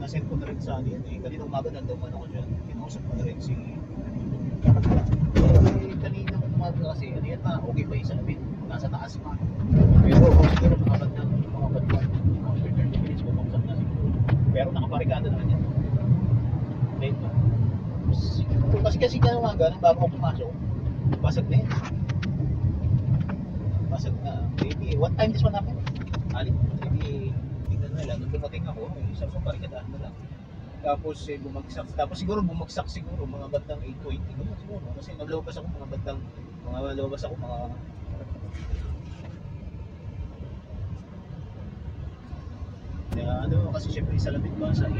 nasend ko na rin sa ano yan eh. Kanina umaga nandun man ako dyan. Kinausap ko na rin si... kanina umaga kasi, ano yan na, okay pa yung salamin. Nasa taas pa. Pero siguro mga bandang, after 30 minutes, bumagsak na siguro. Pero nakaparikada naman yan. Late pa. Kasi kanina umaga, nang bago ako pumasok, basag na yan. Basag na. Maybe, what time this one happened? Ali? Maybe, tignan na lang. Nung dumating ako, isang sa parikadahan na lang. Tapos bumagsak. Tapos siguro bumagsak siguro mga bandang 8:20. Ganun siguro. Kasi naglabas ako mga bandang mga ano kasi syempre salamin ba sa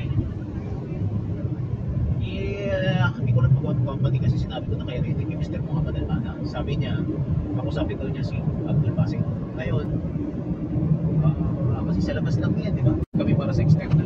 hindi ko lang magawa ng company kasi sinabi ko na kay Rene, kay Mr. Muhammad Almana. Sabi niya, ako sabi daw niya si Abdul Basing. Ngayon, kasi sa labas lang yan, di ba? Kami para sa external.